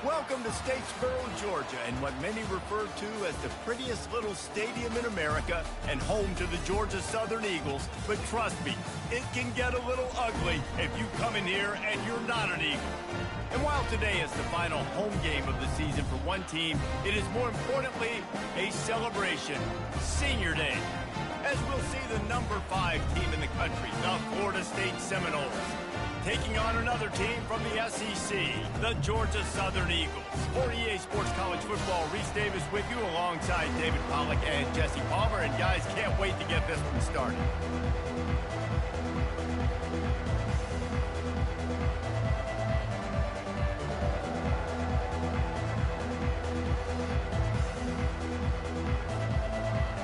Welcome to Statesboro, Georgia, and what many refer to as the prettiest little stadium in America and home to the Georgia Southern Eagles. But trust me, it can get a little ugly if you come in here and you're not an Eagle. And while today is the final home game of the season for one team, it is more importantly a celebration, Senior Day, as we'll see the number 5 team in the country, the Florida State Seminoles, taking on another team from the SEC, the Georgia Southern Eagles. For EA Sports College Football, Reese Davis with you alongside David Pollack and Jesse Palmer. And guys, can't wait to get this one started.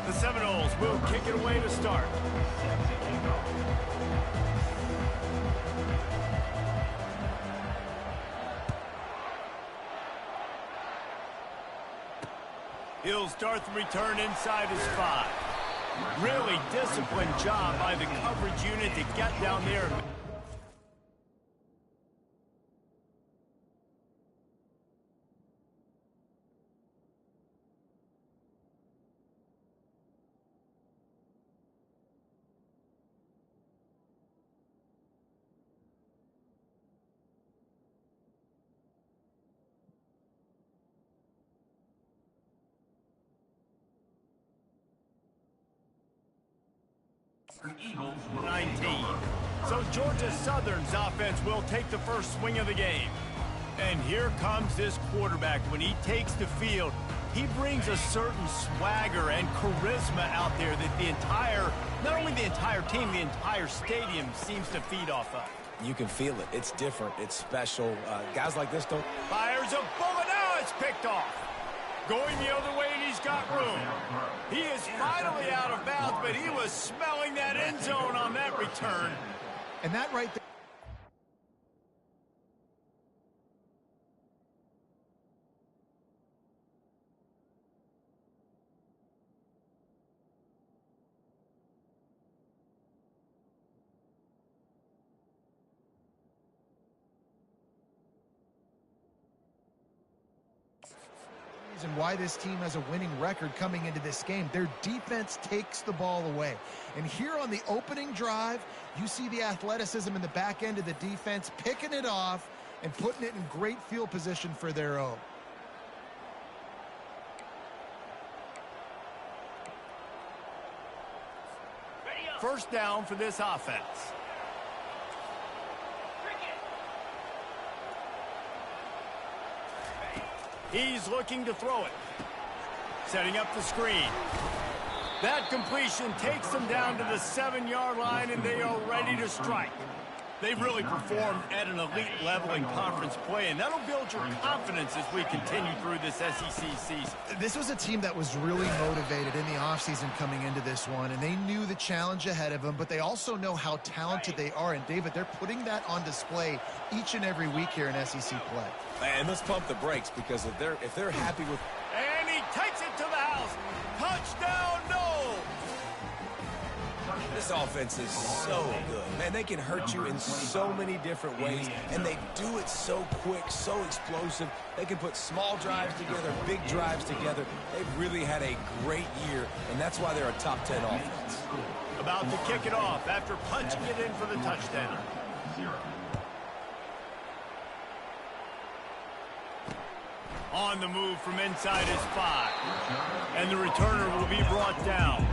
The Seminoles will kick it away to start. He'll start the return inside his 5. Really disciplined job by the coverage unit to get down there. Eagles 19. So Georgia Southern's offense will take the first swing of the game. And here comes this quarterback. When he takes the field, he brings a certain swagger and charisma out there that the entire, not only the entire team, the entire stadium seems to feed off of. You can feel it. It's different. It's special. Guys like this don't... Fires a bullet. Now it's picked off. Going the other way, and he's got room. He is finally out of bounds, but he was smelling that end zone on that return. And that right there. And why this team has a winning record coming into this game. Their defense takes the ball away. And here on the opening drive, you see the athleticism in the back end of the defense, picking it off and putting it in great field position for their own. First down for this offense. He's looking to throw it. Setting up the screen. That completion takes them down to the 7-yard line, and they are ready to strike. They've really performed at an elite level in conference play, and that'll build your confidence as we continue through this SEC season. This was a team that was really motivated in the offseason coming into this one, and they knew the challenge ahead of them, but they also know how talented they are. And, David, they're putting that on display each and every week here in SEC play. And let's pump the brakes, because if they're happy with... And he takes it to the house. Touchdown, no! This offense is so good. Man, they can hurt you in so many different ways, and they do it so quick, so explosive. They can put small drives together, big drives together. They've really had a great year, and that's why they're a top 10 offense. About to kick it off after punching it in for the touchdown. On the move from inside his 5. And the returner will be brought down.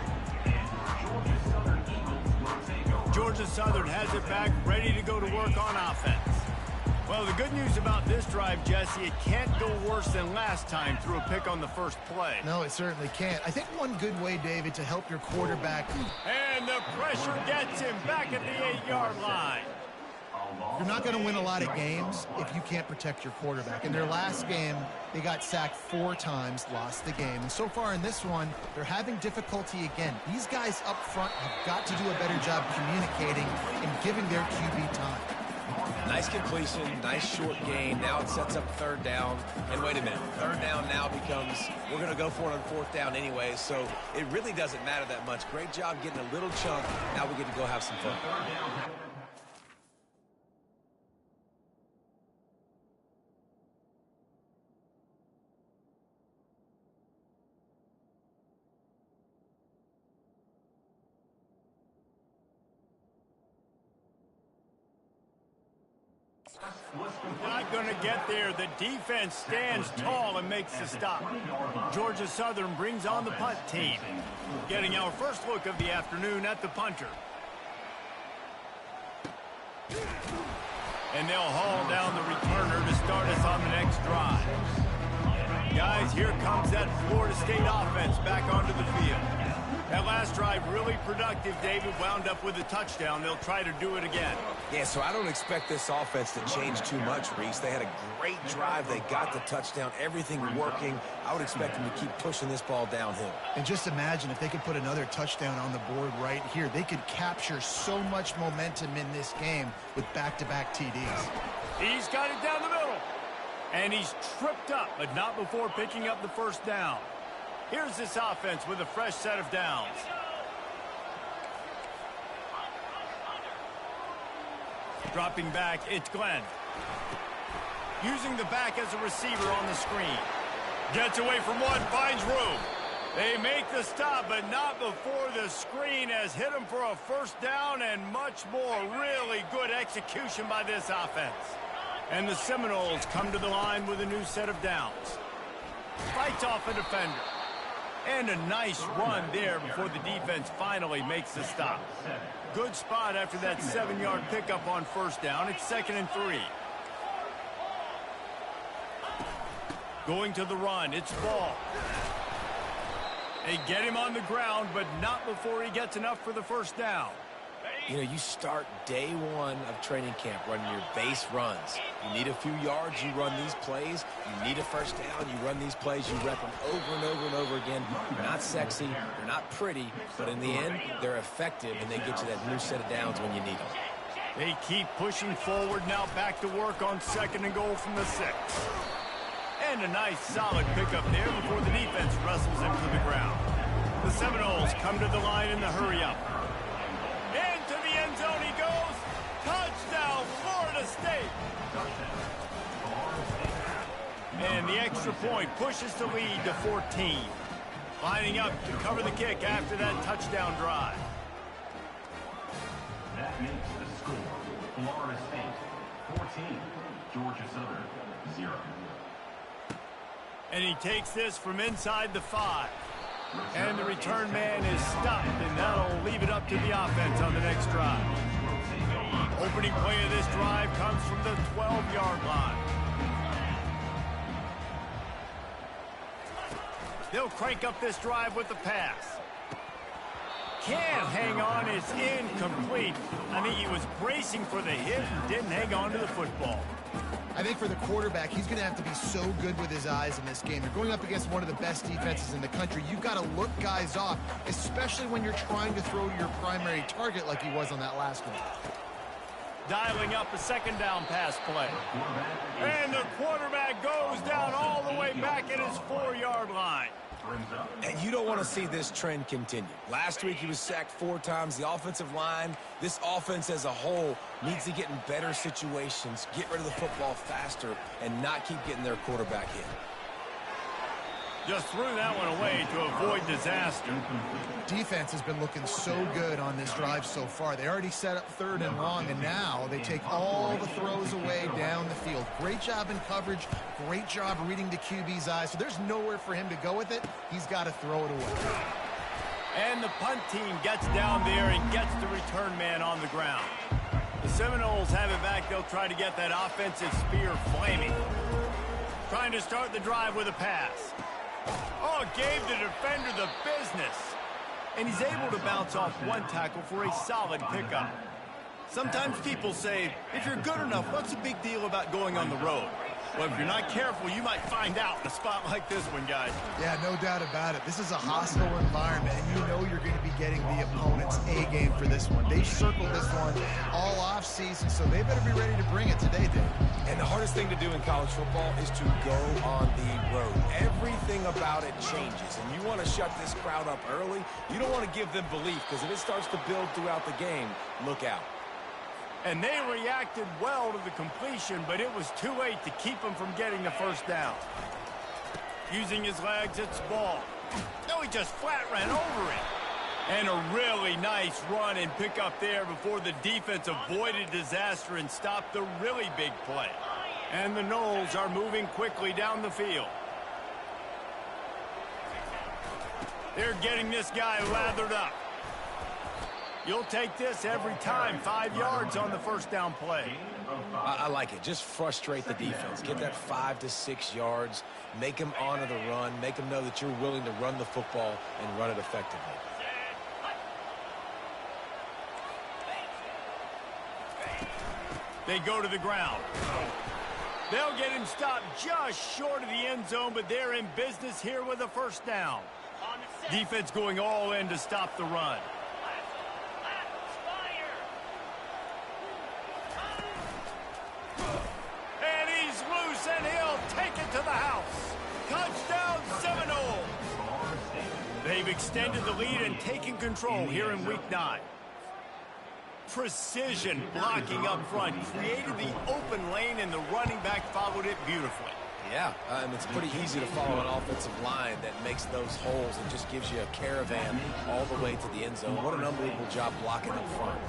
Georgia Southern has it back, ready to go to work on offense. Well, the good news about this drive, Jesse, it can't go worse than last time through a pick on the first play. No, it certainly can't. I think one good way, David, to help your quarterback... And the pressure gets him back at the 8-yard line. You're not going to win a lot of games if you can't protect your quarterback. In their last game, they got sacked 4 times, lost the game. And so far in this one, they're having difficulty again. These guys up front have got to do a better job communicating and giving their QB time. Nice completion, nice short gain. Now it sets up 3rd down. And wait a minute, 3rd down now becomes, we're going to go for it on 4th down anyway, so it really doesn't matter that much. Great job getting a little chunk. Now we get to go have some fun. Not going to get there. The defense stands tall and makes the stop. Georgia Southern brings on the punt team. Getting our first look of the afternoon at the punter. And they'll haul down the returner to start us on the next drive. Guys, here comes that Florida State offense back onto the field. That last drive really productive. David wound up with a touchdown. They'll try to do it again. Yeah, so I don't expect this offense to change too much, Reese. They had a great drive. They got the touchdown. Everything working. I would expect them to keep pushing this ball downhill. And just imagine if they could put another touchdown on the board right here. They could capture so much momentum in this game with back-to-back TDs. He's got it down the middle. And he's tripped up, but not before picking up the first down. Here's this offense with a fresh set of downs. Dropping back, it's Glenn. Using the back as a receiver on the screen. Gets away from one, finds room. They make the stop, but not before the screen has hit him for a first down and much more. Really good execution by this offense. And the Seminoles come to the line with a new set of downs. Fights off a defender. And a nice run there before the defense finally makes the stop. Good spot after that 7-yard pickup on first down. It's 2nd and 3. Going to the run. It's Ball. They get him on the ground, but not before he gets enough for the first down. You know, you start day one of training camp running your base runs. You need a few yards, you run these plays. You need a first down, you run these plays. You rep them over and over and over again. They're not sexy, they're not pretty, but in the end, they're effective, and they get you that new set of downs when you need them. They keep pushing forward, now back to work on 2nd and goal from the 6. And a nice solid pickup there before the defense wrestles him to the ground. The Seminoles come to the line in the hurry-up. Into the end zone he goes. Touchdown, Florida State. And the extra point pushes the lead to 14. Lining up to cover the kick after that touchdown drive. That makes the score Florida State 14, Georgia Southern 0. And he takes this from inside the 5. And the return man is stopped, and that'll leave it up to the offense on the next drive. Opening play of this drive comes from the 12-yard line. They'll crank up this drive with the pass. Can't hang on, it's incomplete. I think he was bracing for the hit and didn't hang on to the football. I think for the quarterback, he's going to have to be so good with his eyes in this game. You're going up against one of the best defenses in the country. You've got to look guys off, especially when you're trying to throw to your primary target like he was on that last one. Dialing up a 2nd down pass play. And the quarterback goes down all the way back at his 4-yard line. And you don't want to see this trend continue. Last week he was sacked 4 times. The offensive line, this offense as a whole, needs to get in better situations, get rid of the football faster, and not keep getting their quarterback hit. Just threw that one away to avoid disaster. Defense has been looking so good on this drive so far. They already set up 3rd and long, and now they take all the throws away down the field. Great job in coverage, great job reading the QB's eyes. So there's nowhere for him to go with it. He's got to throw it away. And the punt team gets down there and gets the return man on the ground. The Seminoles have it back. They'll try to get that offensive spear flaming. Trying to start the drive with a pass. Oh, gave the defender the business. And he's able to bounce off one tackle for a solid pickup. Sometimes people say, if you're good enough, what's the big deal about going on the road? Well, if you're not careful, you might find out in a spot like this one, guys. Yeah, no doubt about it. This is a hostile environment, and you know you're going to be getting the opponent's A-game for this one. They circled this one all off-season, so they better be ready to bring it today, Dave. And the hardest thing to do in college football is to go on the road. Everything about it changes, and you want to shut this crowd up early. You don't want to give them belief, because if it starts to build throughout the game, look out. And they reacted well to the completion, but it was too late to keep him from getting the first down. Using his legs, it's Ball. No, he just flat ran over it. And a really nice run and pick up there before the defense avoided disaster and stopped the really big play. And the Noles are moving quickly down the field. They're getting this guy lathered up. You'll take this every time. 5 yards on the first down play. I like it. Just frustrate the defense. Get that 5 to 6 yards. Make them honor the run. Make them know that you're willing to run the football and run it effectively. They go to the ground. They'll get him stopped just short of the end zone, but they're in business here with a first down. Defense going all in to stop the run. And he's loose, and he'll take it to the house. Touchdown, Seminoles. They've extended the lead and taken control here in Week 9. Precision blocking up front created the open lane, and the running back followed it beautifully. Yeah, it's pretty easy to follow an offensive line that makes those holes and just gives you a caravan all the way to the end zone. What an unbelievable job blocking up front.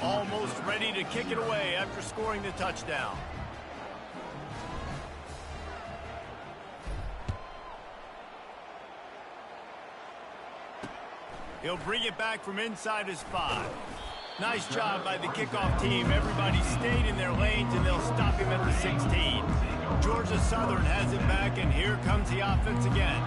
Almost ready to kick it away after scoring the touchdown. He'll bring it back from inside his 5. Nice job by the kickoff team. Everybody stayed in their lanes, and they'll stop him at the 16. Georgia Southern has it back, and here comes the offense again.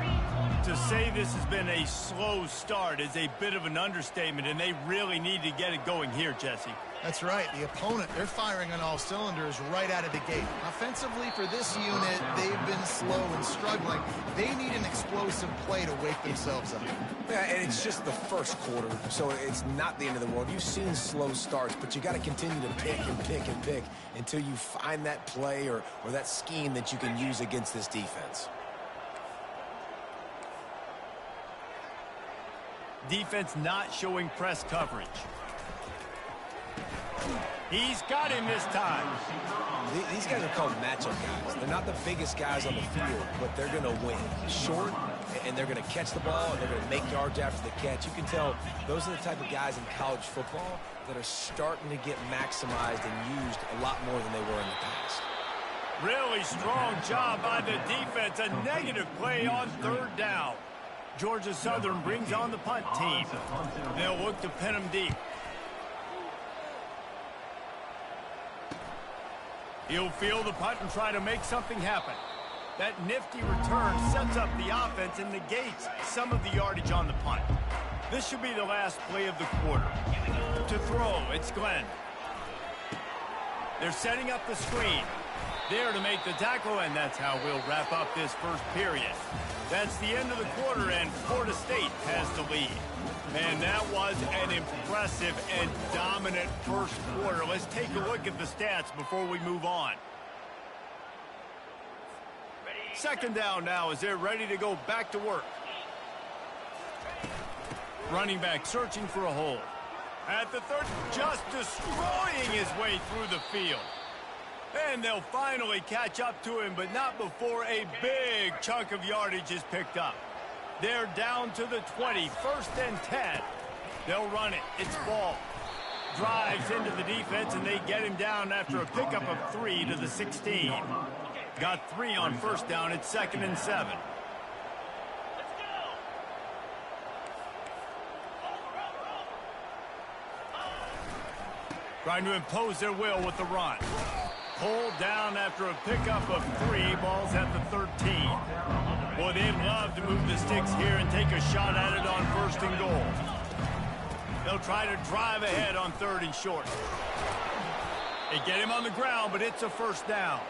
To say this has been a slow start is a bit of an understatement, and they really need to get it going here, Jesse. That's right. The opponent, they're firing on all cylinders right out of the gate. Offensively, for this unit, they've been slow and struggling. They need an explosive play to wake themselves up. Yeah, and it's just the first quarter, so it's not the end of the world. You've seen slow starts, but you got to continue to pick and pick and pick until you find that play or that scheme that you can use against this defense. Defense not showing press coverage. He's got him this time. These guys are called matchup guys. They're not the biggest guys on the field, but they're going to win. Short, and they're going to catch the ball, and they're going to make yards after the catch. You can tell those are the type of guys in college football that are starting to get maximized and used a lot more than they were in the past. Really strong job by the defense. A negative play on third down. Georgia Southern brings on the punt team. They'll look to pin him deep. He'll field the punt and try to make something happen. That nifty return sets up the offense and negates some of the yardage on the punt. This should be the last play of the quarter. To throw, it's Glenn. They're setting up the screen. There to make the tackle, and that's how we'll wrap up this first period. That's the end of the quarter, and Florida State has the lead. Man, that was an impressive and dominant first quarter. Let's take a look at the stats before we move on. Second down now as they're ready to go back to work. Running back searching for a hole. At the 30, just destroying his way through the field. And they'll finally catch up to him, but not before a big chunk of yardage is picked up. They're down to the 20, first and 10. They'll run it. It's ball. Drives into the defense, and they get him down after a pickup of 3 to the 16. Got 3 on first down. It's 2nd and 7. Trying to impose their will with the run. Pulled down after a pickup of 3. Ball's at the 13. Boy, they'd love to move the sticks here and take a shot at it on 1st and goal. They'll try to drive ahead on 3rd and short. They get him on the ground, but it's a first down.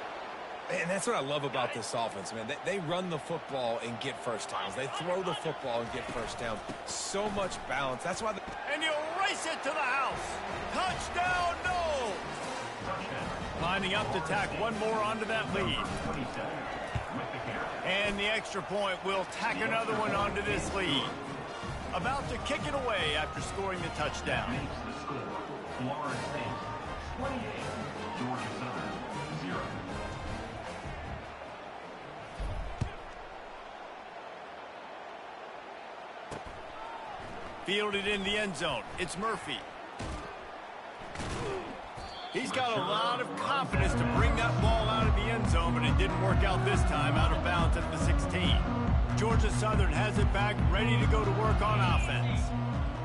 And that's what I love about this offense, man. They run the football and get first downs. They throw the football and get first down. So much balance. That's why. And you race it to the house. Touchdown, no! Lining up to tack one more onto that lead. And the extra point will tack another one onto this lead. About to kick it away after scoring the touchdown. Makes the score, Florida State 28, Georgia Southern 0. Fielded in the end zone. It's Murphy. He's got a lot of confidence to bring that ball out of the end zone, but it didn't work out this time, out of bounds at the 16. Georgia Southern has it back, ready to go to work on offense.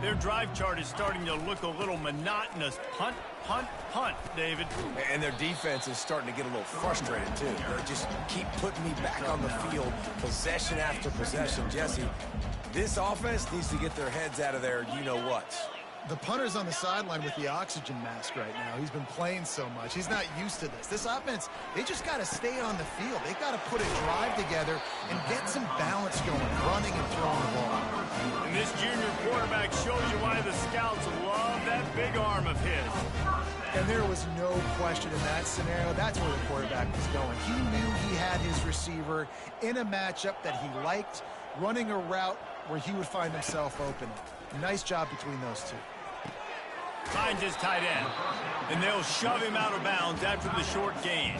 Their drive chart is starting to look a little monotonous. Punt, punt, punt, David. And their defense is starting to get a little frustrated, too. They just keep putting me back on the field, possession after possession. Jesse, this offense needs to get their heads out of their you-know-whats. The punter's on the sideline with the oxygen mask right now. He's been playing so much. He's not used to this. This offense, they just got to stay on the field. They've got to put a drive together and get some balance going, running and throwing the ball. And this junior quarterback shows you why the scouts love that big arm of his. And there was no question in that scenario. That's where the quarterback was going. He knew he had his receiver in a matchup that he liked, running a route where he would find himself open. Nice job between those two. Finds his tight end, and they'll shove him out of bounds after the short gain.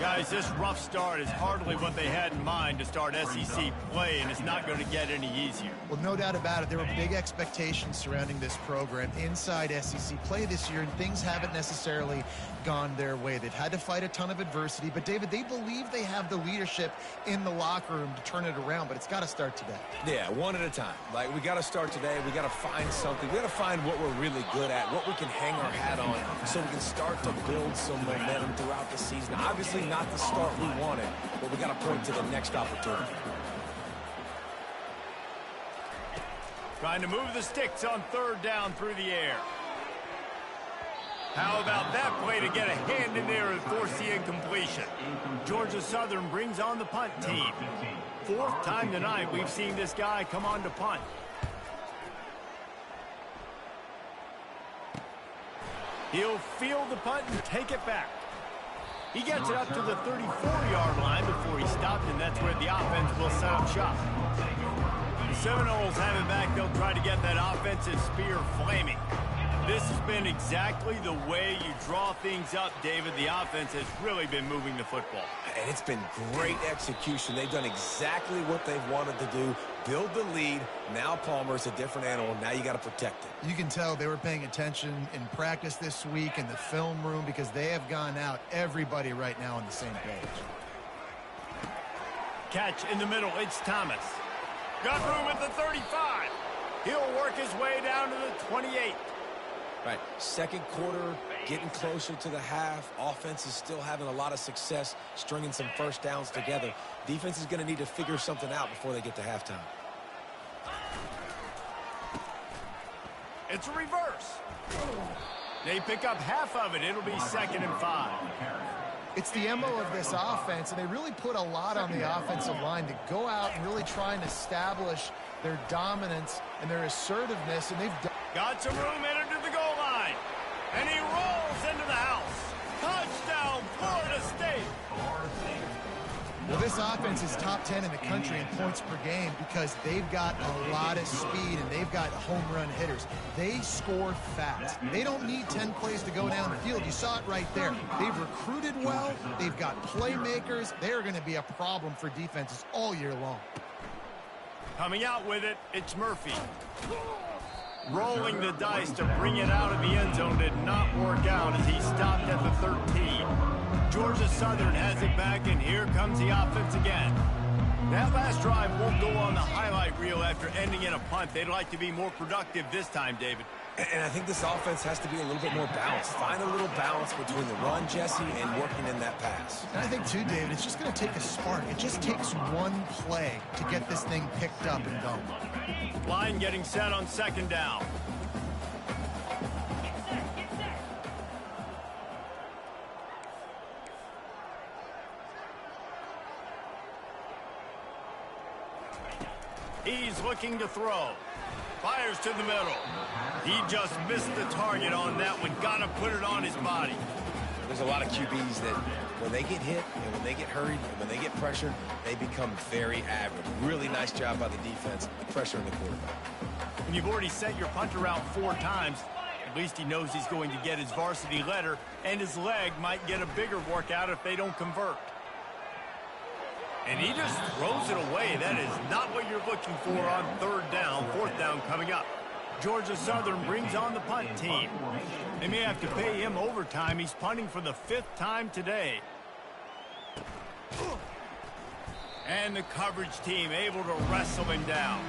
Guys, this rough start is hardly what they had in mind to start SEC play, and it's not going to get any easier. Well, no doubt about it. There were big expectations surrounding this program inside SEC play this year, and things haven't necessarily gone their way. They've had to fight a ton of adversity, but, David, they believe they have the leadership in the locker room to turn it around, but it's got to start today. Yeah, one at a time. Like, we got to start today. We got to find something. We got to find what we're really good at, what we can hang our hat on, so we can start to build some momentum throughout the season. Obviously, not the start we wanted, but we got to point to the next opportunity. Trying to move the sticks on third down through the air. How about that play to get a hand in there and force the incompletion? Georgia Southern brings on the punt team. Fourth time tonight we've seen this guy come on to punt. He'll field the punt and take it back. He gets it up to the 34-yard line before he stopped, and that's where the offense will set up shop. The Seminoles have it back. They'll try to get that offensive spear flaming. This has been exactly the way you draw things up, David. The offense has really been moving the football. And it's been great execution. They've done exactly what they've wanted to do. Build the lead. Now Palmer's a different animal. Now you got to protect it. You can tell they were paying attention in practice this week in the film room because they have gone out, everybody right now on the same page. Catch in the middle. It's Thomas. Got room at the 35. He'll work his way down to the 28. Right, second quarter, getting closer to the half. Offense is still having a lot of success stringing some first downs together. Defense is going to need to figure something out before they get to halftime. It's a reverse. They pick up half of it. It'll be 2nd and 5. It's the MO of this offense, and they really put a lot on the offensive line to go out and really try and establish their dominance and their assertiveness, and they've done. Got some room headed to the goal line. And he rolls into the house. Touchdown, Florida State. Well, this offense is top 10 in the country in points per game because they've got a lot of speed and they've got home run hitters. They score fast. They don't need 10 plays to go down the field. You saw it right there. They've recruited well. They've got playmakers. They're going to be a problem for defenses all year long. Coming out with it, it's Murphy. Rolling the dice to bring it out of the end zone did not work out as he stopped at the 13. Georgia Southern has it back, and here comes the offense again. That last drive won't go on the highlight reel after ending in a punt. They'd like to be more productive this time, David. And I think this offense has to be a little bit more balanced. Find a little balance between the run, Jesse, and working in that pass. And I think, too, David, it's just going to take a spark. It just takes one play to get this thing picked up and going. Line getting set on 2nd down. He's looking to throw. Fires to the middle. He just missed the target on that one. Got to put it on his body. There's a lot of QBs that when they get hit and when they get hurried and when they get pressured, they become very average. Really nice job by the defense, pressuring the quarterback. When you've already sent your punter out 4 times, at least he knows he's going to get his varsity letter, and his leg might get a bigger workout if they don't convert. And he just throws it away. That is not what you're looking for on 3rd down. 4th down coming up. Georgia Southern brings on the punt team. They may have to pay him overtime. He's punting for the 5th time today. And the coverage team able to wrestle him down.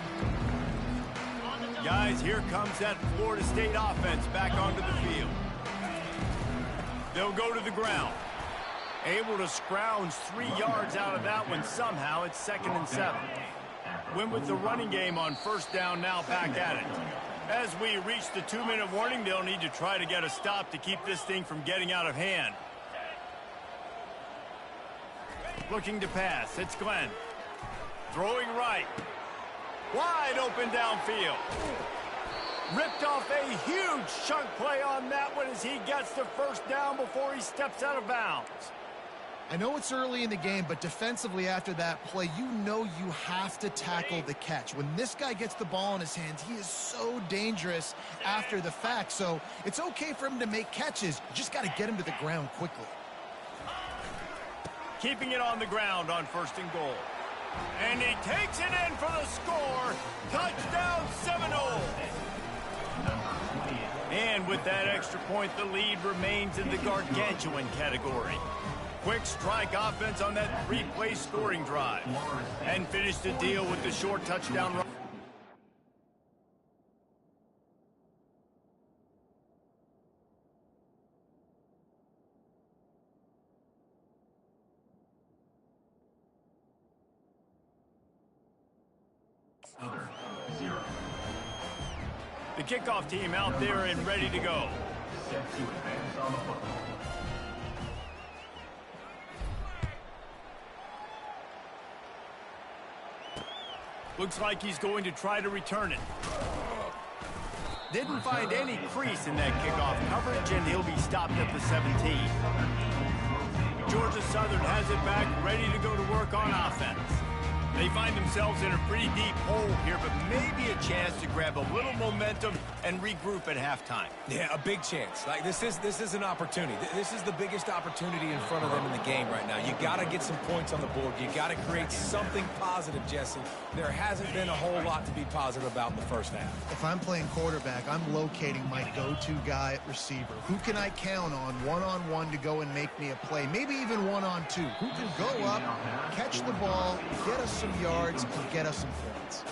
Guys, here comes that Florida State offense back onto the field. They'll go to the ground. Able to scrounge 3 yards out of that one somehow. It's 2nd and 7. Win with the running game on 1st down, now back at it. As we reach the 2-minute warning, they'll need to try to get a stop to keep this thing from getting out of hand. Looking to pass. It's Glenn. Throwing right. Wide open downfield. Ripped off a huge chunk play on that one as he gets the 1st down before he steps out of bounds. I know it's early in the game, but defensively after that play, you know you have to tackle the catch. When this guy gets the ball in his hands, he is so dangerous after the fact. So it's okay for him to make catches. You just got to get him to the ground quickly. Keeping it on the ground on 1st and goal. And he takes it in for the score. Touchdown, Seminoles. And with that extra point, the lead remains in the gargantuan category. Quick strike offense on that 3-play scoring drive. And finished the deal with the short touchdown run. Southern, 0. The kickoff team out there and ready to go. Set to advance on the football. Looks like he's going to try to return it. Didn't find any crease in that kickoff coverage, and he'll be stopped at the 17. Georgia Southern has it back, ready to go to work on offense. They find themselves in a pretty deep hole here, but maybe a chance to grab a little momentum and regroup at halftime. Yeah, a big chance. Like, this is an opportunity. This is the biggest opportunity in front of them in the game right now. You got to get some points on the board. You got to create something positive, Jesse. There hasn't been a whole lot to be positive about in the 1st half. If I'm playing quarterback, I'm locating my go-to guy at receiver. Who can I count on one-on-one to go and make me a play? Maybe even one-on-two. Who can go up, catch the ball, get us some yards, and get us some points.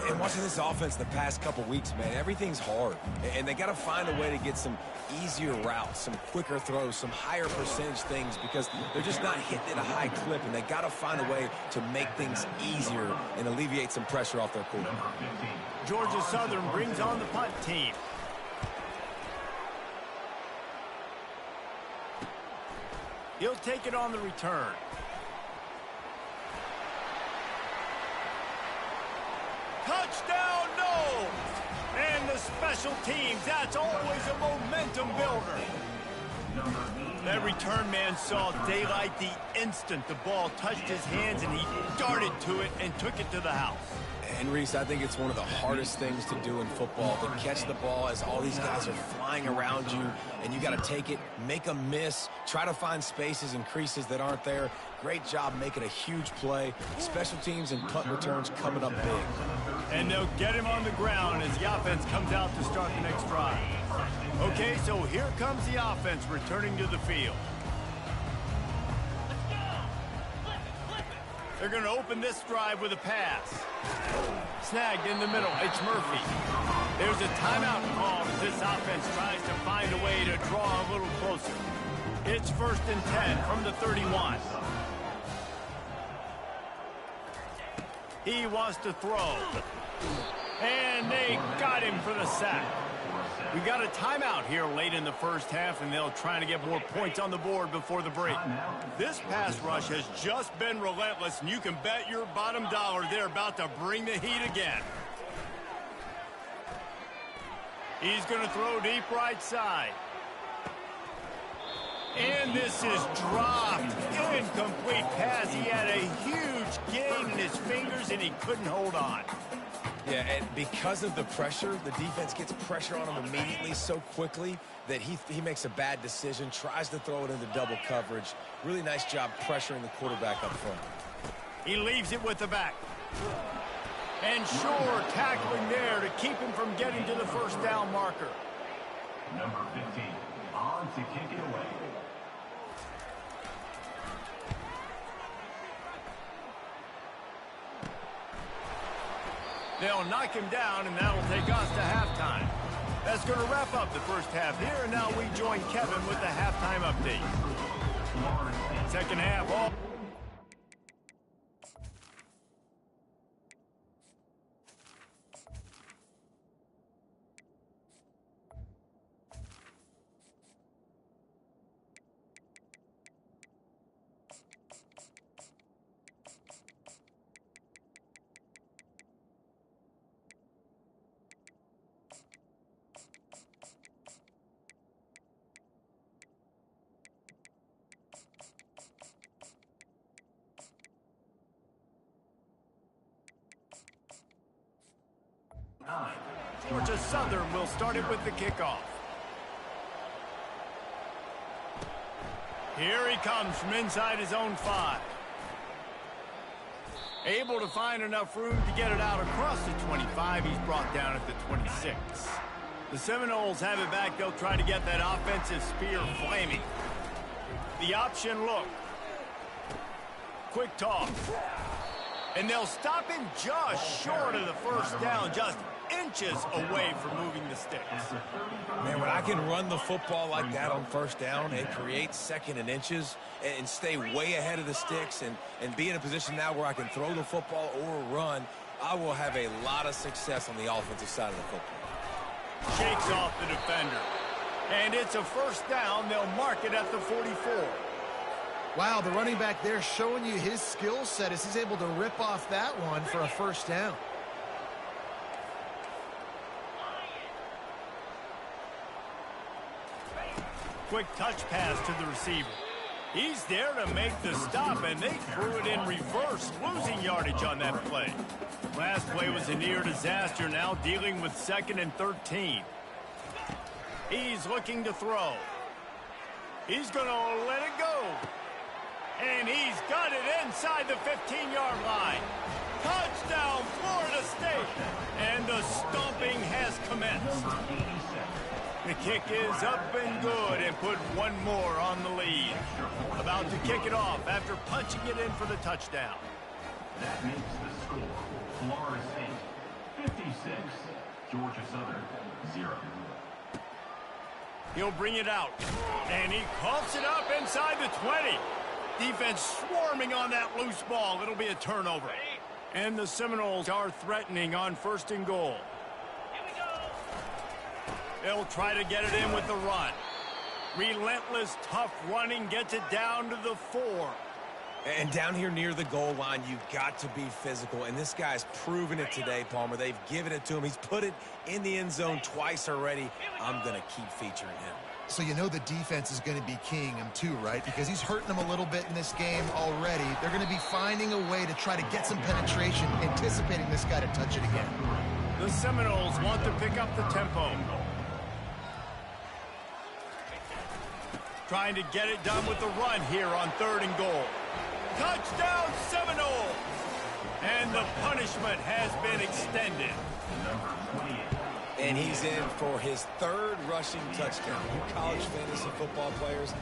And watching this offense the past couple weeks, man, everything's hard. And they got to find a way to get some easier routes, some quicker throws, some higher percentage things, because they're just not hitting at a high clip, and they got to find a way to make things easier and alleviate some pressure off their quarterback. Georgia Southern brings on the punt team. He'll take it on the return. Touchdown, no! And the special teams, that's always a momentum builder. That return man saw daylight the instant the ball touched his hands, and he darted to it and took it to the house. And, Reese, I think it's one of the hardest things to do in football, to catch the ball as all these guys are flying around you, and you got to take it, make a miss, try to find spaces and creases that aren't there. Great job making a huge play. Special teams and punt returns coming up big. And they'll get him on the ground as the offense comes out to start the next drive. Okay, so here comes the offense returning to the field. They're going to open this drive with a pass. Snagged in the middle. It's Murphy. There's a timeout call as this offense tries to find a way to draw a little closer. It's 1st and 10 from the 31. He wants to throw. And they got him for the sack. We got a timeout here late in the 1st half, and they'll try to get more points on the board before the break. This pass rush has just been relentless, and you can bet your bottom dollar they're about to bring the heat again. He's going to throw deep right side. And this is dropped. Incomplete pass. He had a huge gain in his fingers, and he couldn't hold on. Yeah, and because of the pressure, the defense gets pressure on him immediately so quickly that he makes a bad decision, tries to throw it into double coverage. Really nice job pressuring the quarterback up front. He leaves it with the back. And sure tackling there to keep him from getting to the first down marker. Number 15, on to kick it away. They'll knock him down, and that'll take us to halftime. That's going to wrap up the first half here, and now we join Kevin with the halftime update. Second half, all... Georgia Southern will start it with the kickoff. Here he comes from inside his own 5. Able to find enough room to get it out across the 25. He's brought down at the 26. The Seminoles have it back. They'll try to get that offensive spear flaming. The option look. Quick toss. And they'll stop him just short of the first down, just inches away from moving the sticks. Man, when I can run the football like that on first down and create second and inches and stay way ahead of the sticks and be in a position now where I can throw the football or run, I will have a lot of success on the offensive side of the football. Shakes off the defender. And it's a first down. They'll mark it at the 44. Wow, the running back there showing you his skill set as he's able to rip off that one for a first down. Quick touch pass to the receiver. He's there to make the stop, and they threw it in reverse, losing yardage on that play. Last play was a near disaster, now dealing with 2nd and 13. He's looking to throw. He's going to let it go. And he's got it inside the 15-yard line. Touchdown, Florida State. And the stomping has commenced. The kick is up and good and put one more on the lead. About to kick it off after punching it in for the touchdown. That makes the score Florida State 56, Georgia Southern 0. He'll bring it out. And he coughs it up inside the 20. Defense swarming on that loose ball. It'll be a turnover. And the Seminoles are threatening on 1st and goal. They'll try to get it in with the run. Relentless, tough running gets it down to the 4. And down here near the goal line, you've got to be physical. And this guy's proven it today, Palmer. They've given it to him. He's put it in the end zone twice already. I'm going to keep featuring him. So you know the defense is going to be keying him too, right? Because he's hurting them a little bit in this game already. They're going to be finding a way to try to get some penetration, anticipating this guy to touch it again. The Seminoles want to pick up the tempo. Trying to get it done with the run here on 3rd and goal. Touchdown, Seminoles! And the punishment has been extended. And he's in for his 3rd rushing touchdown. You college fantasy football players,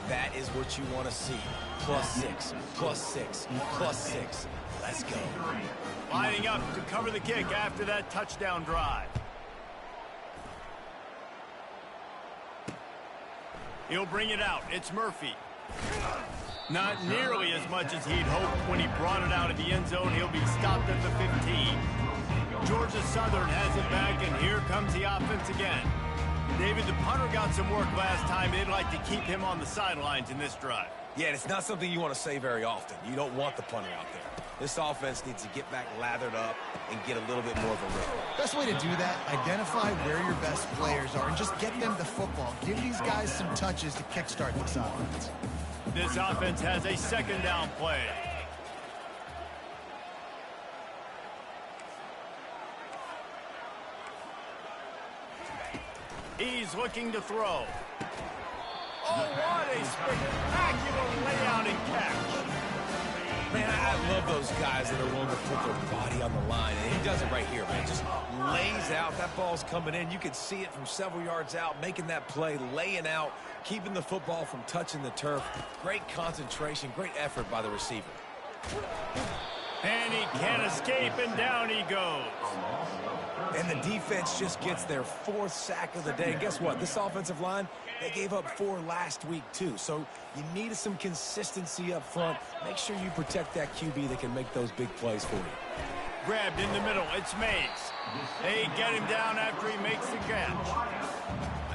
that is what you want to see. +6, +6, +6. Let's go. Lining up to cover the kick after that touchdown drive. He'll bring it out. It's Murphy. Not nearly as much as he'd hoped when he brought it out of the end zone. He'll be stopped at the 15. Georgia Southern has it back, and here comes the offense again. David, the punter got some work last time. They'd like to keep him on the sidelines in this drive. Yeah, it's not something you want to say very often. You don't want the punter out there. This offense needs to get back lathered up and get a little bit more of a rhythm. Best way to do that, identify where your best players are and just get them the football. Give these guys some touches to kickstart this offense. This offense has a 2nd down play. He's looking to throw. Oh, what a spectacular layout and catch. Man, I love those guys that are willing to put their body on the line, and he does it right here, man. Just lays out. That ball's coming in. You can see it from several yards out, making that play, laying out, keeping the football from touching the turf. Great concentration, great effort by the receiver. And he can't escape, and down he goes. And the defense just gets their 4th sack of the day. And guess what? This offensive line, they gave up 4 last week, too. So you need some consistency up front. Make sure you protect that QB that can make those big plays for you. Grabbed in the middle. It's Mays. They get him down after he makes the catch.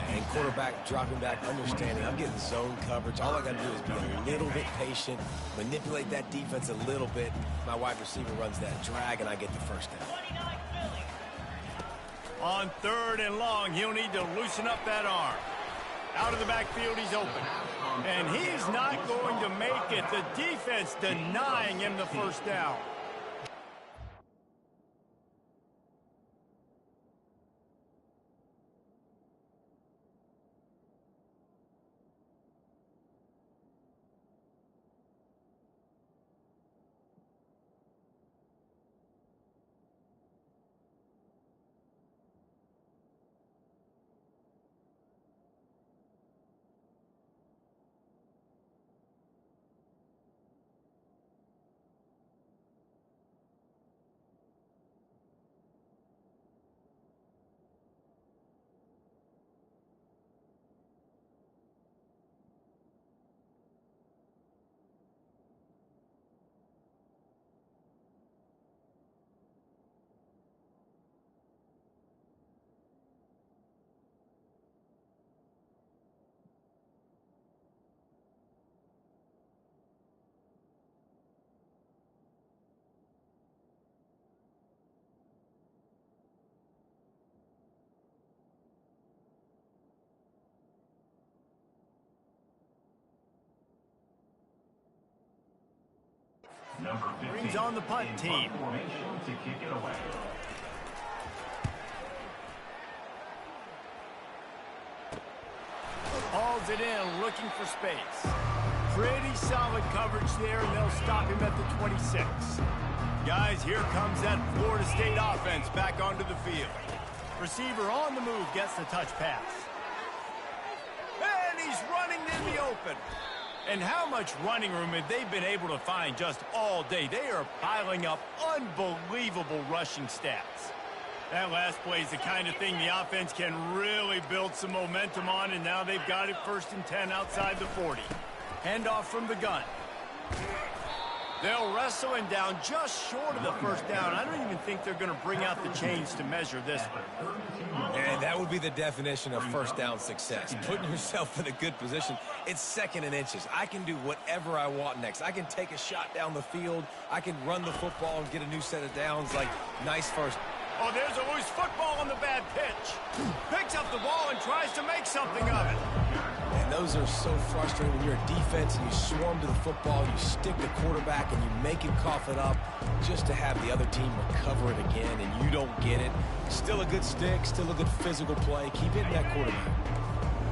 And quarterback dropping back, understanding I'm getting zone coverage. All I got to do is be a little bit patient, manipulate that defense a little bit. My wide receiver runs that drag, and I get the first down. On 3rd and long, he'll need to loosen up that arm. Out of the backfield, he's open. And he's not going to make it. The defense denying him the first down. Number 15 Brings on the punt team. Formation to kick it away. Hauls it in, looking for space. Pretty solid coverage there, and they'll stop him at the 26. Guys, here comes that Florida State offense back onto the field. Receiver on the move gets the touch pass. And he's running in the open. And how much running room have they been able to find just all day? They are piling up unbelievable rushing stats. That last play is the kind of thing the offense can really build some momentum on, and now they've got it 1st and 10 outside the 40. Handoff from the gun. They'll wrestle him down just short of the first down. I don't even think they're going to bring out the chains to measure this one. And that would be the definition of first down success. Putting yourself in a good position. It's 2nd and inches. I can do whatever I want next. I can take a shot down the field. I can run the football and get a new set of downs. Like, nice first. Oh, there's a loose football on the bad pitch. Picks up the ball and tries to make something of it. And those are so frustrating when you're a defense and you swarm to the football, you stick the quarterback, and you make him cough it up just to have the other team recover it again, and you don't get it. Still a good stick, still a good physical play. Keep hitting that quarterback.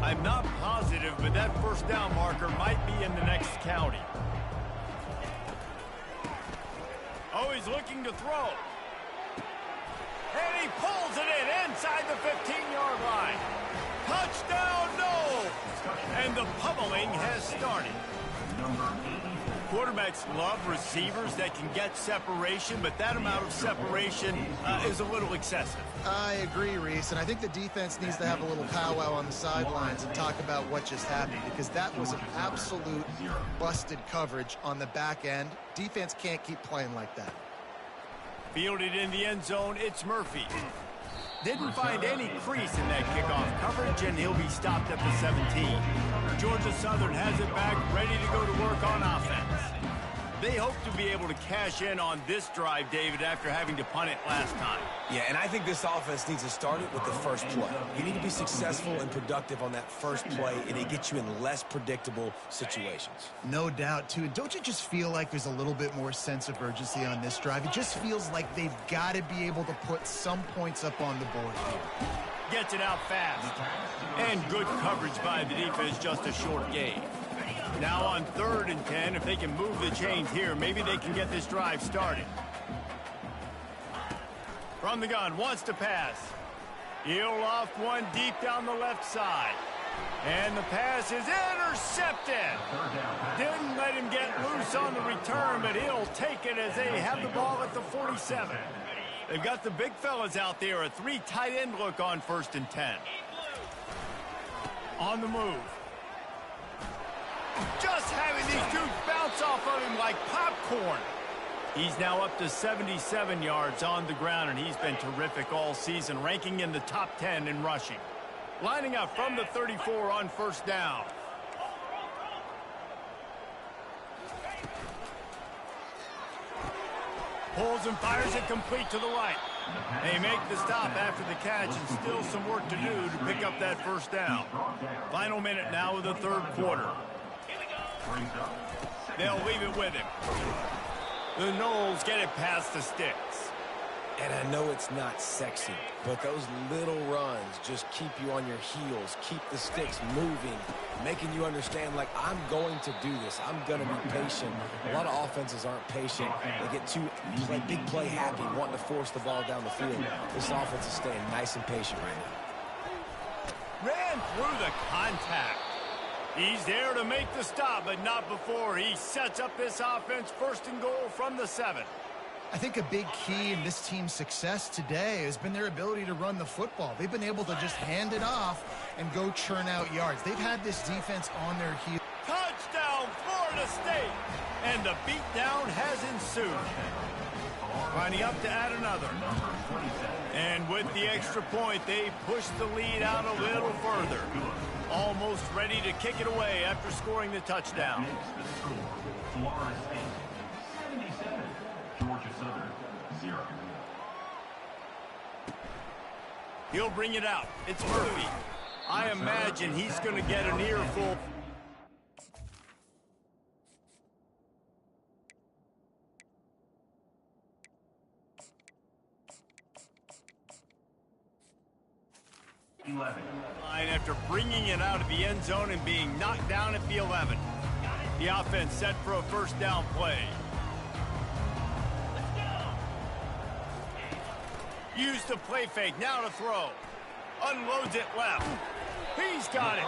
I'm not positive, but that first down marker might be in the next county. Oh, he's looking to throw. And he pulls it in inside the 15-yard line. Touchdown, no! And the pummeling has started. Quarterbacks love receivers that can get separation, but that amount of separation is a little excessive. I agree, Reese, and I think the defense needs to have a little powwow on the sidelines and talk about what just happened, because that was an absolute busted coverage on the back end. Defense can't keep playing like that. Fielded in the end zone, it's Murphy. Didn't find any crease in that kickoff coverage, and he'll be stopped at the 17. Georgia Southern has it back, ready to go to work on offense. They hope to be able to cash in on this drive, David, after having to punt it last time. Yeah, and I think this offense needs to start it with the first play. You need to be successful and productive on that first play, and it gets you in less predictable situations. No doubt, too. And don't you just feel like there's a little bit more sense of urgency on this drive? It just feels like they've got to be able to put some points up on the board here. Gets it out fast. And good coverage by the defense, just a short gain. Now on 3rd and 10, if they can move the chains here, maybe they can get this drive started. From the gun, wants to pass. He'll loft one deep down the left side. And the pass is intercepted. Didn't let him get loose on the return, but he'll take it as they have the ball at the 47. They've got the big fellas out there, a 3 tight end look on 1st and 10. On the move. Just having these dudes bounce off of him like popcorn. He's now up to 77 yards on the ground, and he's been terrific all season, ranking in the top 10 in rushing. Lining up from the 34 on 1st down. Pulls and fires it complete to the right. They make the stop after the catch, and still some work to do to pick up that 1st down. Final minute now of the 3rd quarter. They'll leave it with him. The Noles get it past the sticks. And I know it's not sexy, but those little runs just keep you on your heels, keep the sticks moving, making you understand, like, I'm going to do this. I'm going to be patient. A lot of offenses aren't patient. They get too big play happy, wanting to force the ball down the field. This offense is staying nice and patient right now. Ran through the contact. He's there to make the stop, but not before he sets up this offense 1st and goal from the 7. I think a big key in this team's success today has been their ability to run the football. They've been able to just hand it off and go churn out yards. They've had this defense on their heels. Touchdown, Florida State! And the beatdown has ensued. Lining up to add another. And with the extra point, they push the lead out a little further. Almost ready to kick it away after scoring the touchdown. Florida State 77, Georgia Southern 0. He'll bring it out. It's Murphy. I imagine he's going to get an earful. After bringing it out of the end zone and being knocked down at the 11. The offense set for a 1st down play. Use the play fake, now to throw. Unloads it left. He's got it.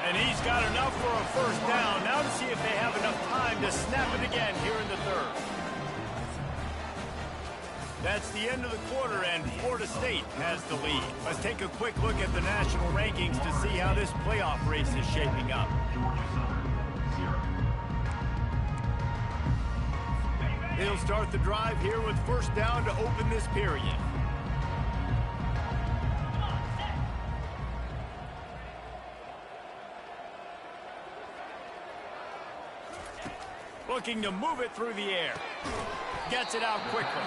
And he's got enough for a 1st down. Now to see if they have enough time to snap it again here in the 3rd. That's the end of the quarter, and Florida State has the lead. Let's take a quick look at the national rankings to see how this playoff race is shaping up. Georgia Southern 0. They'll start the drive here with 1st down to open this period. Looking to move it through the air. Gets it out quickly.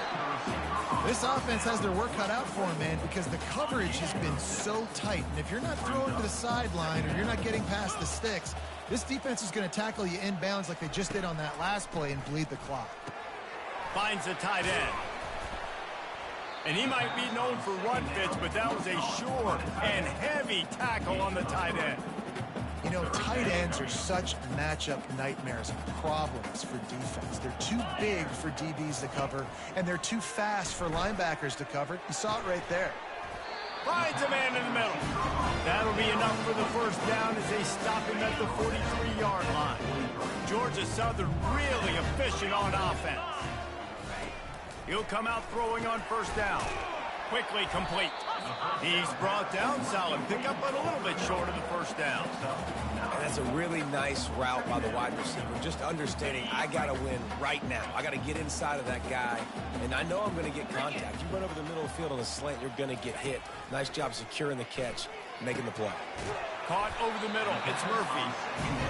This offense has their work cut out for them, man, because the coverage has been so tight. And if you're not throwing to the sideline or you're not getting past the sticks, this defense is going to tackle you inbounds like they just did on that last play and bleed the clock. Finds a tight end. And he might be known for run fits, but that was a sure and heavy tackle on the tight end. You know, tight ends are such matchup nightmares and problems for defense. They're too big for DBs to cover, and they're too fast for linebackers to cover. You saw it right there. Finds a man in the middle. That'll be enough for the 1st down as they stop him at the 43-yard line. Georgia Southern really efficient on offense. He'll come out throwing on 1st down. Quickly complete. He's brought down, solid pickup, but a little bit short of the 1st down. And that's a really nice route by the wide receiver. Just understanding I got to win right now. I got to get inside of that guy, and I know I'm going to get contact. You run over the middle of the field on a slant, you're going to get hit. Nice job securing the catch, making the play. Caught over the middle. It's Murphy.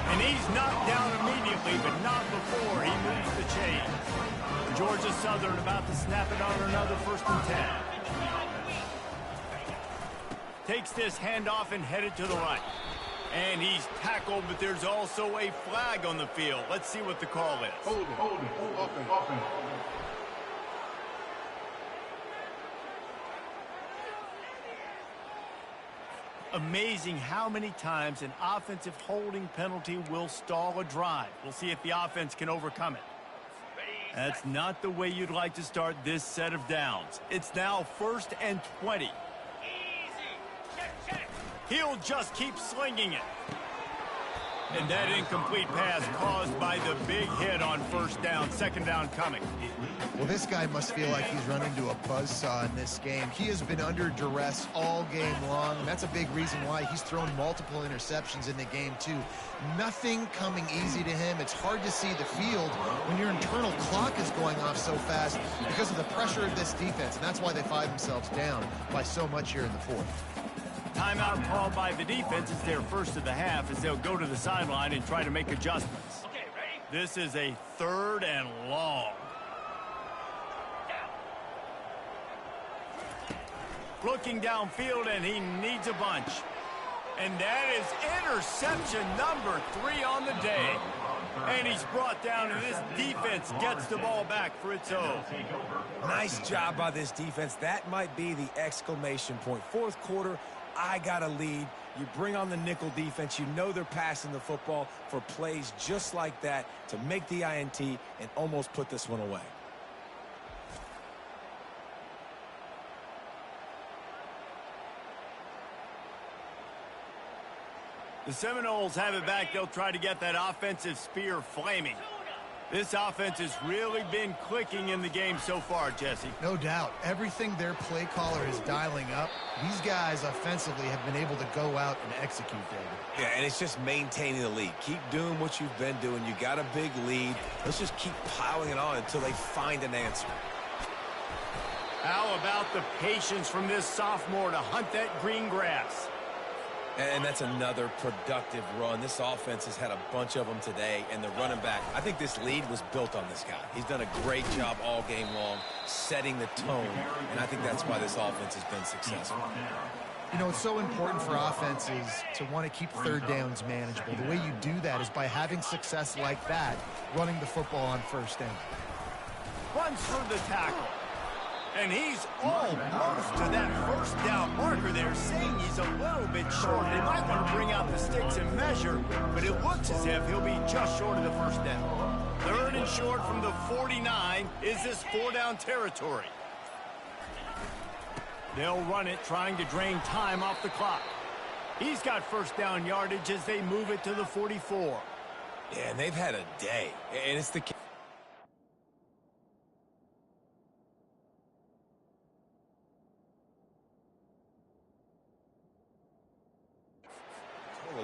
And he's knocked down immediately, but not before he moves the chain. Georgia Southern about to snap it on another 1st and 10. Takes this handoff and headed to the right. And he's tackled, but there's also a flag on the field. Let's see what the call is. Hold it. Offense. Amazing how many times an offensive holding penalty will stall a drive. We'll see if the offense can overcome it. That's not the way you'd like to start this set of downs. It's now 1st and 20. He'll just keep slinging it. And that incomplete pass caused by the big hit on 1st down, 2nd down coming. Well, this guy must feel like he's run into a buzzsaw in this game. He has been under duress all game long, and that's a big reason why he's thrown multiple interceptions in the game, too. Nothing coming easy to him. It's hard to see the field when your internal clock is going off so fast because of the pressure of this defense, and that's why they find themselves down by so much here in the 4th. Timeout called by the defense. It's their first of the half as they'll go to the sideline and try to make adjustments. Okay, ready? This is a 3rd and long. Looking downfield, and he needs a bunch. And that is interception number 3 on the day. And he's brought down, and this defense gets the ball back for its own. Nice job by this defense. That might be the exclamation point. 4th quarter, I got a lead. You bring on the nickel defense. You know they're passing the football for plays just like that to make the INT and almost put this one away. The Seminoles have it back. They'll try to get that offensive spear flaming. This offense has really been clicking in the game so far, Jesse. No doubt. Everything their play caller is dialing up, these guys offensively have been able to go out and execute, David. Yeah, and it's just maintaining the lead. Keep doing what you've been doing. You got a big lead. Let's just keep piling it on until they find an answer. How about the patience from this sophomore to hunt that green grass? And that's another productive run. This offense has had a bunch of them today, and the running back, I think this lead was built on this guy. He's done a great job all game long, setting the tone, and I think that's why this offense has been successful. You know, it's so important for offenses to want to keep 3rd downs manageable. The way you do that is by having success like that, running the football on 1st down. Runs for the tackle. And he's almost to that 1st down marker there, saying he's a little bit short. They might want to bring out the sticks and measure, but it looks as if he'll be just short of the 1st down. 3rd and short from the 49. Is this 4-down territory? They'll run it, trying to drain time off the clock. He's got 1st down yardage as they move it to the 44. Yeah, and they've had a day, and it's the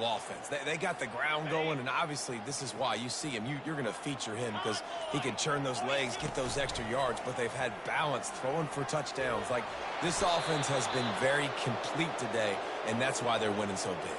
offense. They got the ground going, and obviously this is why you see him. You're going to feature him because he can turn those legs, get those extra yards, but they've had balance, throwing for touchdowns. Like, this offense has been very complete today, and that's why they're winning so big.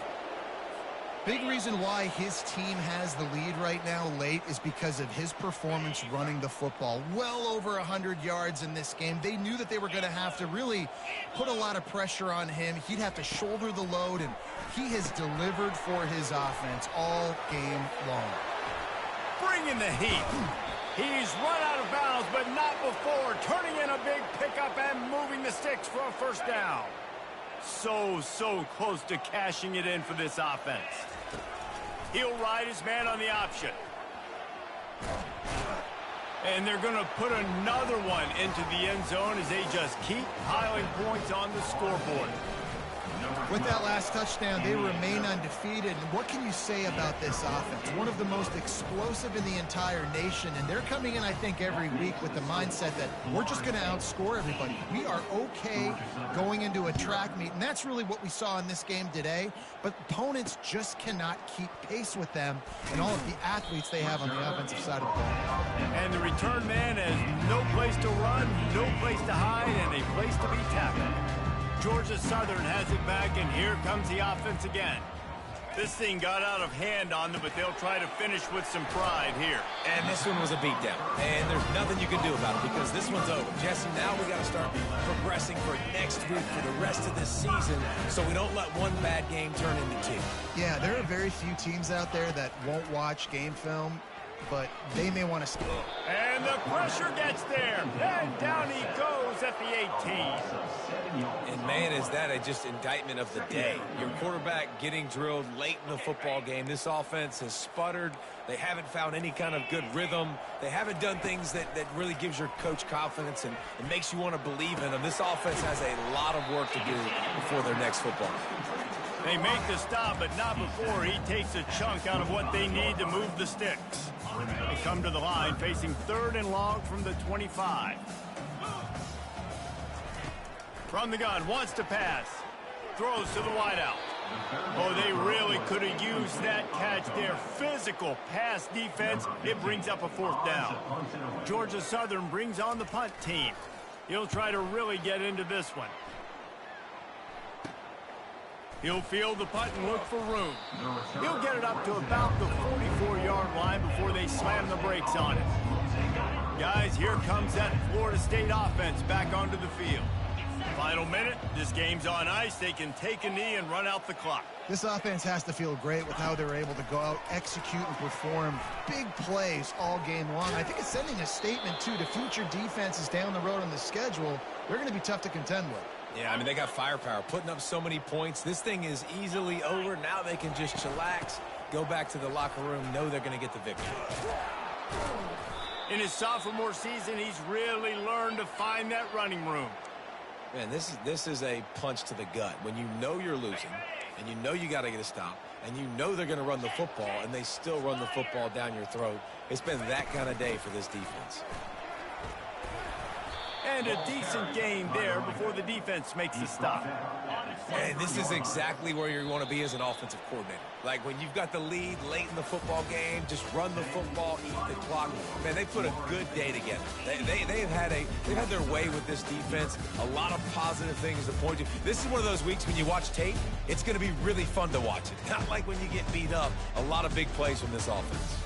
Big reason why his team has the lead right now late is because of his performance running the football. Well over 100 yards in this game. They knew that they were going to have to really put a lot of pressure on him. He'd have to shoulder the load, and he has delivered for his offense all game long. Bringing the heat. He's run out of bounds, but not before. Turning in a big pickup and moving the sticks for a 1st down. So close to cashing it in for this offense. He'll ride his man on the option. And they're going to put another one into the end zone as they just keep piling points on the scoreboard. With that last touchdown, they remain undefeated. And what can you say about this offense? One of the most explosive in the entire nation. And they're coming in, I think, every week with the mindset that we're just going to outscore everybody. We are okay going into a track meet. And that's really what we saw in this game today. But opponents just cannot keep pace with them and all of the athletes they have on the offensive side of the ball. And the return man has no place to run, no place to hide, and a place to be tackled. Georgia Southern has it back, and here comes the offense again. This thing got out of hand on them, but they'll try to finish with some pride here. And this one was a beatdown, and there's nothing you can do about it because this one's over. Jesse, now we got to start progressing for next week for the rest of this season so we don't let one bad game turn into 2. Yeah, there are very few teams out there that won't watch game film, but they may want to... And the pressure gets there. And down he goes at the 18. And Man, is that just indictment of the day. Your quarterback getting drilled late in the football game. This offense has sputtered. They haven't found any kind of good rhythm. They haven't done things that really gives your coach confidence and makes you want to believe in them. This offense has a lot of work to do before their next football game. They make the stop, but not before he takes a chunk out of what they need to move the sticks. They come to the line facing 3rd and long from the 25. From the gun, wants to pass. Throws to the wideout. Oh, they really could have used that catch there. Physical pass defense. It brings up a 4th down. Georgia Southern brings on the punt team. He'll try to really get into this one. He'll field the punt and look for room. He'll get it up to about the 44-yard line before they slam the brakes on it. Guys, here comes that Florida State offense back onto the field. Final minute, this game's on ice. They can take a knee and run out the clock. This offense has to feel great with how they're able to go out, execute, and perform big plays all game long. I think it's sending a statement, too, to future defenses down the road on the schedule. They're going to be tough to contend with. Yeah, I mean, they got firepower, putting up so many points. This thing is easily over. Now they can just chillax, go back to the locker room, know they're going to get the victory. In his sophomore season, he's really learned to find that running room. Man, this is a punch to the gut. When you know you're losing, and you know you got to get a stop, and you know they're going to run the football, and they still run the football down your throat. It's been that kind of day for this defense. And a decent gain there before the defense makes the stop. And this is exactly where you want to be as an offensive coordinator. Like when you've got the lead late in the football game, just run the football, eat the clock. Man, they put a good day together. They've had their way with this defense. A lot of positive things to point to. This is one of those weeks when you watch tape, it's going to be really fun to watch it. Not like when you get beat up. A lot of big plays from this offense.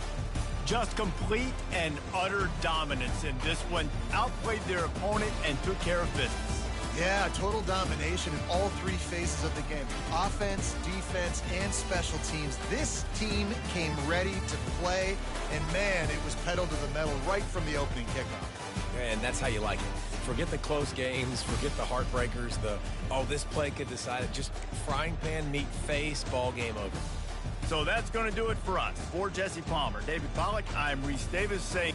Just complete and utter dominance in this one. Outplayed their opponent and took care of business. Yeah, total domination in all 3 phases of the game. Offense, defense, and special teams. This team came ready to play, and man, it was pedal to the metal right from the opening kickoff. And that's how you like it. Forget the close games, forget the heartbreakers, this play could decide it. Just frying pan, meat face, ball game over. So that's going to do it for us. For Jesse Palmer, David Pollack, I'm Reese Davis saying...